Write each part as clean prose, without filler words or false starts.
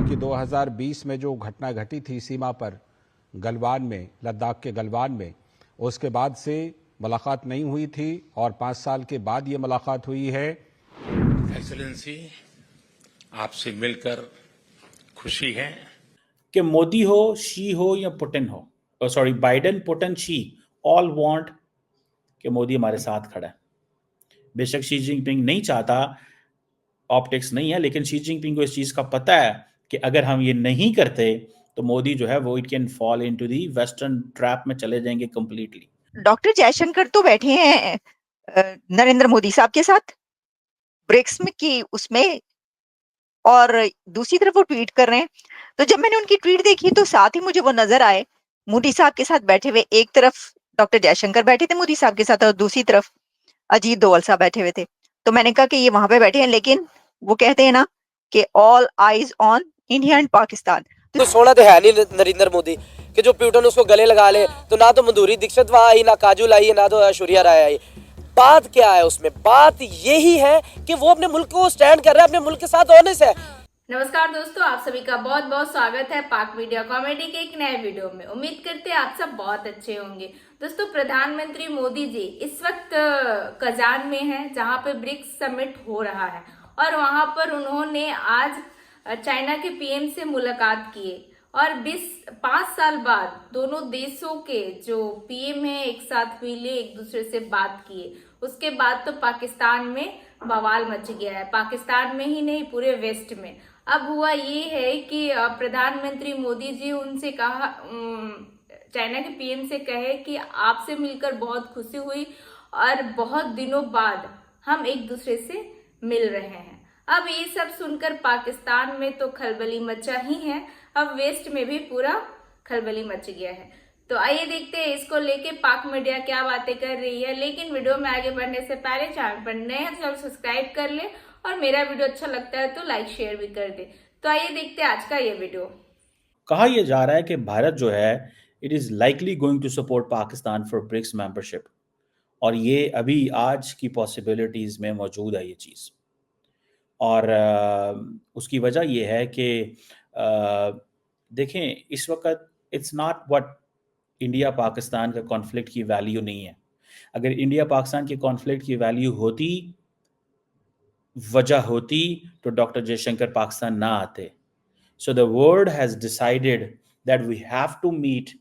कि 2020 में जो घटना घटी थी सीमा पर गलवान में, लद्दाख के गलवान में, उसके बाद से मुलाकात नहीं हुई थी और 5 साल के बाद ये मुलाकात हुई है। एक्सेलेंसी, आपसे मिलकर खुशी है कि मोदी हो, शी हो या पुतिन हो, sorry Biden, Putin, she, all want कि मोदी हमारे साथ खड़ा है। बेशक शी जिनपिंग नहीं चाहता, ऑप्टिक्स नहीं है, लेकिन शी जिनपिंग को इस चीज का पता है कि अगर हम ये नहीं करते तो मोदी जो है वो it can fall into the western trap में चले जाएंगे कंप्लीटली। डॉक्टर जयशंकर तो बैठे हैं नरेंद्र मोदी साहब के साथ ब्रिक्स में की उसमें, और दूसरी तरफ वो ट्वीट कर रहे हैं। तो जब मैंने उनकी ट्वीट देखी तो साथ ही मुझे वो नजर आए मोदी साहब के साथ बैठे हुए। एक तरफ डॉक्टर जयशंकर बैठे थे मोदी साहब के साथ और दूसरी तरफ अजीत डोभाल साहब बैठे हुए थे। तो मैंने कहा कि ये वहां पे बैठे हैं, लेकिन वो कहते हैं ना कि all eyes on India and Pakistan. तो सोना तो है नहीं नरेंद्र मोदी कि जो पुतिन उसको गले लगा ले। तो ना तो माधुरी दीक्षित वहां आई, ना काजोल आई, ना तो ऐश्वर्या राय आई। बात क्या है उसमें? बात यही है कि वो अपने मुल्क को स्टैंड कर रहा है, अपने मुल्क के साथ ऑनेस्ट है। नमस्कार दोस्तों, आप सभी का बहुत बहुत स्वागत है पाक मीडिया कॉमेडी के एक नए वीडियो में। उम्मीद करते हैं आप सब बहुत अच्छे होंगे। दोस्तों, प्रधानमंत्री मोदी जी इस वक्त कजान में हैं, जहां पे ब्रिक्स समिट हो रहा है और वहां पर उन्होंने आज चाइना के पीएम से मुलाकात की और 5 साल बाद दोनों देशों के जो पीएम है एक साथ मिले, एक दूसरे से बात किए। उसके बाद तो पाकिस्तान में बवाल मच गया है, पाकिस्तान में ही नहीं पूरे वेस्ट में। अब हुआ ये है कि प्रधानमंत्री मोदी जी उनसे कहा, चाइना के पीएम से कहे कि आपसे मिलकर बहुत खुशी हुई और बहुत दिनों बाद हम एक दूसरे से मिल रहे हैं। अब ये सब सुनकर पाकिस्तान में तो खलबली मचा ही है, अब वेस्ट में भी पूरा खलबली मच गया है। तो आइए देखते हैं इसको लेके पाक मीडिया क्या बातें कर रही है। लेकिन वीडियो में आगे बढ़ने से पहले चैनल पर नए हैं तो सब्सक्राइब कर ले और मेरा वीडियो अच्छा लगता है तो लाइक शेयर भी कर दे। तो आइए देखते हैं आज का ये वीडियो। कहा यह जा रहा है कि भारत जो है it is likely going to support Pakistan for BRICS membership, और ये अभी आज की पॉसिबिलिटीज में मौजूद है ये चीज़। और उसकी वजह यह है कि देखें, इस वक्त it's not what India Pakistan का कॉन्फ्लिक्ट की वैल्यू नहीं है। अगर इंडिया पाकिस्तान के कॉन्फ्लिक्ट की वैल्यू होती, वजह होती, तो डॉक्टर जयशंकर पाकिस्तान ना आते। So the world has decided that we have to meet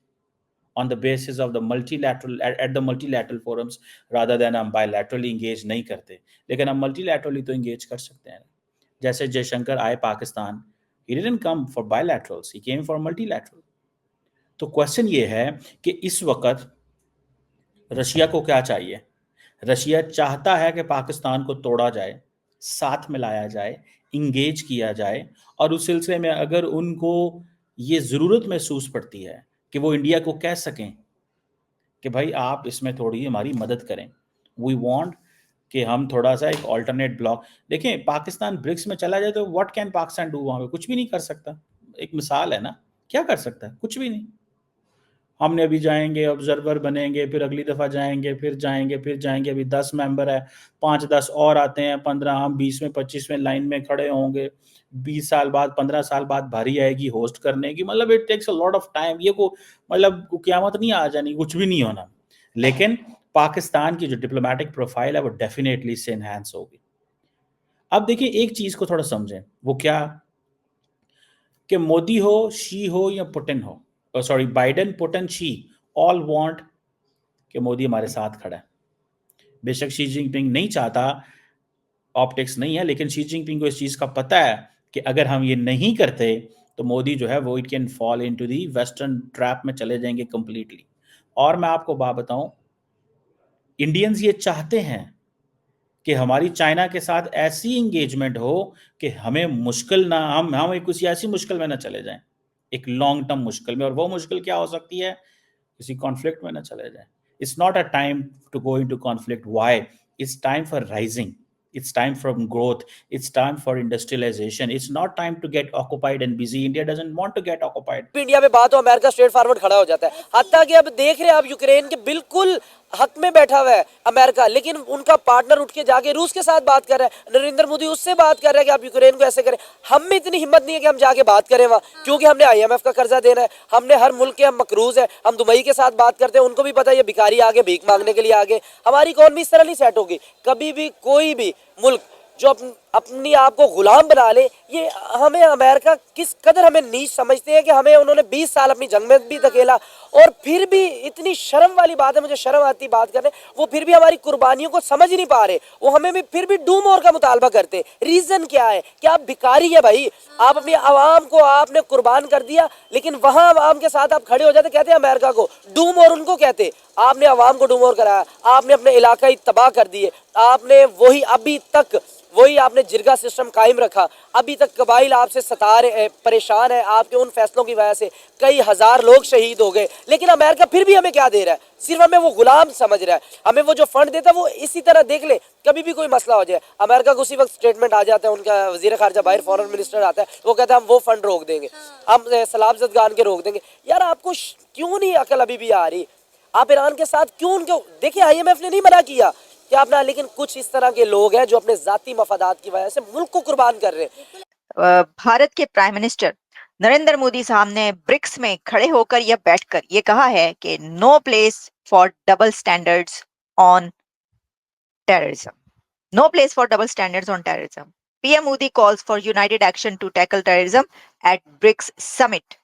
on the basis of the multilateral at the multilateral forums rather than हम bilaterally engage नहीं करते। लेकिन हम multilaterally तो engage कर सकते हैं। जैसे जयशंकर आए Pakistan, he didn't come for bilaterals, he came for multilateral। तो क्वेश्चन ये है कि इस वक्त रशिया को क्या चाहिए? रशिया चाहता है कि पाकिस्तान को तोड़ा जाए, साथ मिलाया जाए, इंगेज किया जाए, और उस सिलसिले में अगर उनको ये ज़रूरत महसूस पड़ती है कि वो इंडिया को कह सकें कि भाई आप इसमें थोड़ी हमारी मदद करें, वी वांट कि हम थोड़ा सा एक ऑल्टरनेट ब्लॉक। देखें, पाकिस्तान ब्रिक्स में चला जाए तो व्हाट कैन पाकिस्तान डू? वहाँ पे कुछ भी नहीं कर सकता। एक मिसाल है ना, क्या कर सकता है? कुछ भी नहीं। हमने अभी जाएंगे, ऑब्जर्वर बनेंगे, फिर अगली दफ़ा जाएंगे, फिर जाएंगे। अभी 10 मेंबर है, 5-10 और आते हैं, 15, हम 20वें 25वें लाइन में खड़े होंगे। 20 साल बाद, 15 साल बाद भारी आएगी होस्ट करने की। मतलब it takes a lot of time. ये को मतलब क़यामत नहीं आ जानी, कुछ भी नहीं होना। लेकिन पाकिस्तान की जो डिप्लोमेटिक प्रोफाइल है वो डेफिनेटली इससे एनहांस होगी। अब देखिए, एक चीज़ को थोड़ा समझें, वो क्या कि मोदी हो, शी हो या पुतिन हो, sorry Biden, Putin, she, all want कि मोदी हमारे साथ खड़ा है। बेशक शी जिनपिंग नहीं चाहता, ऑप्टिक्स नहीं है, लेकिन शी जिनपिंग को इस चीज़ का पता है कि अगर हम ये नहीं करते तो मोदी जो है वो it can fall into the western trap में चले जाएंगे कंप्लीटली। और मैं आपको बात बताऊं, इंडियंस ये चाहते हैं कि हमारी चाइना के साथ ऐसी इंगेजमेंट हो कि हमें मुश्किल ना, हम एक किसी ऐसी मुश्किल में ना चले जाएं, एक लॉन्ग टर्म मुश्किल में। और वो मुश्किल क्या हो सकती है? किसी कॉन्फ्लिक्ट में ना चले जाएं। It's not a time to go into conflict. Why? It's time for rising, it's time for growth, it's time for industrialization, it's not time to get occupied and busy. India doesn't want to get occupied। India में बात हो, America straight forward खड़ा हो जाता है। हत्ता कि अब देख रहे हैं आप यूक्रेन के बिल्कुल हक में बैठा हुआ है अमेरिका, लेकिन उनका पार्टनर उठ के जाके रूस के साथ बात कर रहा है, नरेंद्र मोदी उससे बात कर रहा है कि आप यूक्रेन को ऐसे करें। हम में इतनी हिम्मत नहीं है कि हम जाके बात करें वहाँ, क्योंकि हमने IMF का कर्जा देना है, हमने हर मुल्क के हम मकरूज है, हम दुबई के साथ बात करते हैं, उनको भी पता है ये भिखारी आगे भीख मांगने के लिए आगे। हमारी इकॉनमी इस तरह नहीं सेट होगी कभी भी। कोई भी मुल्क जो अपनी आप को गुलाम बना ले, ये हमें अमेरिका किस कदर हमें नीच समझते हैं कि हमें उन्होंने 20 साल अपनी जंग में भी धकेला, और फिर भी इतनी शर्म वाली बात है, मुझे शर्म आती बात करने, वो फिर भी हमारी कुर्बानियों को समझ ही नहीं पा रहे। वो हमें भी फिर भी डू मोर का मुतालबा करते। रीजन क्या है कि आप भिखारी है भाई, आप अपनी आवाम को आपने कुर्बान कर दिया, लेकिन वहां आवाम के साथ आप खड़े हो जाते, कहते हैं अमेरिका को डू मोर, उनको कहते आपने आवाम को डू मोर कराया, आपने अपने इलाका ही तबाह कर दिए, आपने वही अभी तक वही आपने जिरगा सिस्टम कायम रखा, अभी तक कबाइल आपसे सता रहे, परेशान है, आपके उन फैसलों की वजह से कई हजार लोग शहीद हो गए, लेकिन अमेरिका फिर भी हमें क्या दे रहा है, सिर्फ हमें वो गुलाम समझ रहा है। हमें वो जो फंड देता है वो इसी तरह देख ले, कभी भी कोई मसला हो जाए अमेरिका को उसी वक्त स्टेटमेंट आ जाता है, उनका वजीर खारजा बाहर फॉरेन मिनिस्टर आता है, वो कहता है हम वो फंड रोक देंगे, हम सलाम जदगान के रोक देंगे। यार आपको क्यों नहीं अकल अभी भी आ रही? आप ईरान के साथ क्यों उनको देखिए, IMF ने नहीं मना किया क्या अपना, लेकिन कुछ इस तरह के लोग हैं जो अपने जाती मफादात की वजह से मुल्क को कुर्बान कर रहे हैं। भारत के प्राइम मिनिस्टर नरेंद्र मोदी साहब ने ब्रिक्स में खड़े होकर या बैठकर ये कहा है कि no place for double standards on terrorism, no place for double standards on terrorism. PM Modi calls for united action to tackle terrorism at BRICS summit.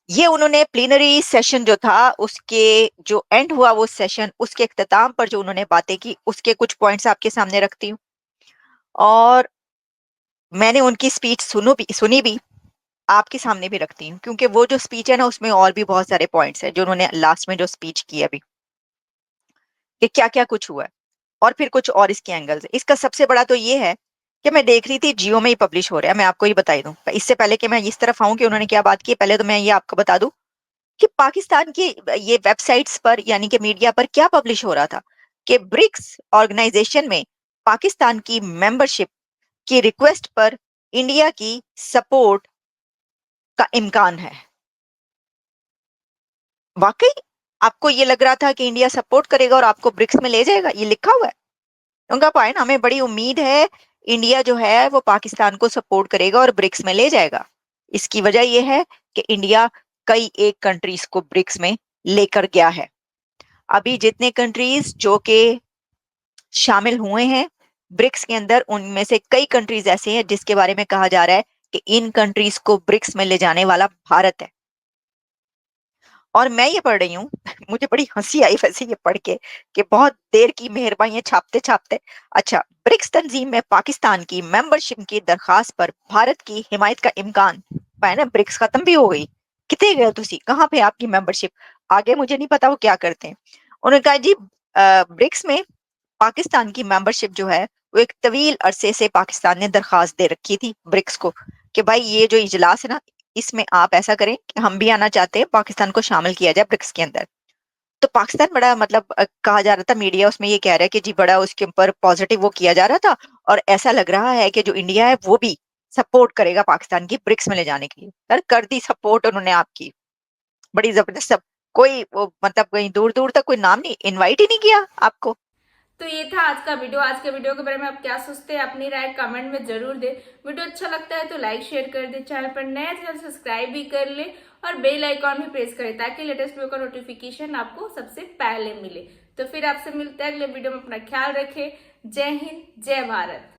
ये उन्होंने प्लीनरी सेशन जो था उसके जो एंड हुआ वो सेशन, उसके इख्तिताम पर जो उन्होंने बातें की उसके कुछ पॉइंट्स आपके सामने रखती हूँ। और मैंने उनकी स्पीच सुनी भी आपके सामने भी रखती हूँ, क्योंकि वो जो स्पीच है ना उसमें और भी बहुत सारे पॉइंट्स हैं जो उन्होंने लास्ट में जो स्पीच की अभी, कि क्या क्या कुछ हुआ है और फिर कुछ और इसके एंगल्स। इसका सबसे बड़ा तो ये है कि मैं देख रही थी जियो में ही पब्लिश हो रहा है, मैं आपको ये बताई दूं इससे पहले कि मैं इस तरफ आऊं कि उन्होंने क्या बात की, पहले तो मैं ये आपको बता दूं कि पाकिस्तान की ये वेबसाइट्स पर यानी कि मीडिया पर क्या पब्लिश हो रहा था कि ब्रिक्स ऑर्गेनाइजेशन में पाकिस्तान की मेंबरशिप की रिक्वेस्ट पर इंडिया की सपोर्ट का इम्कान है। वाकई आपको ये लग रहा था कि इंडिया सपोर्ट करेगा और आपको ब्रिक्स में ले जाएगा? ये लिखा हुआ है उनका पॉइंट, हमें बड़ी उम्मीद है इंडिया जो है वो पाकिस्तान को सपोर्ट करेगा और ब्रिक्स में ले जाएगा। इसकी वजह यह है कि इंडिया कई एक कंट्रीज को ब्रिक्स में लेकर गया है। अभी जितने कंट्रीज जो के शामिल हुए हैं ब्रिक्स के अंदर, उनमें से कई कंट्रीज ऐसे हैं जिसके बारे में कहा जा रहा है कि इन कंट्रीज को ब्रिक्स में ले जाने वाला भारत है। और मैं ये पढ़ रही हूँ मुझे बड़ी हंसी आई वैसे ये पढ़ के कि बहुत देर की मेहरबानी छापते छापते। अच्छा, ब्रिक्स तंजीम में पाकिस्तान की मेंबरशिप की दरखास्त पर भारत की हिमायत का इम्कान। पाए ना, ब्रिक्स खत्म भी हो गई, कितने गए तुसी, कहाँ पे आपकी मेंबरशिप? आगे मुझे नहीं पता वो क्या करते हैं। उन्होंने कहा जी ब्रिक्स में पाकिस्तान की मेंबरशिप जो है वो एक तवील अरसे से पाकिस्तान ने दरखास्त दे रखी थी ब्रिक्स को कि भाई ये जो इजलास है ना इसमें आप ऐसा करें कि हम भी आना चाहते हैं, पाकिस्तान को शामिल किया जाए ब्रिक्स के अंदर। तो पाकिस्तान बड़ा मतलब कहा जा रहा था, मीडिया उसमें ये कह रहा है कि जी बड़ा उसके ऊपर पॉजिटिव वो किया जा रहा था और ऐसा लग रहा है कि जो इंडिया है वो भी सपोर्ट करेगा पाकिस्तान की ब्रिक्स में ले जाने के लिए। यार कर दी सपोर्ट उन्होंने आपकी, बड़ी जबरदस्त। सब कोई वो मतलब कहीं दूर दूर तक कोई नाम नहीं, इनवाइट ही नहीं किया आपको। तो ये था आज का वीडियो। आज के वीडियो के बारे में आप क्या सोचते हैं, अपनी राय कमेंट में जरूर दे। वीडियो अच्छा लगता है तो लाइक शेयर कर दे, चैनल पर नया चैनल सब्सक्राइब भी कर ले और बेल आइकॉन भी प्रेस करें ताकि लेटेस्ट वीडियो का नोटिफिकेशन आपको सबसे पहले मिले। तो फिर आपसे मिलते हैं अगले वीडियो में, अपना ख्याल रखें। जय हिंद, जय भारत।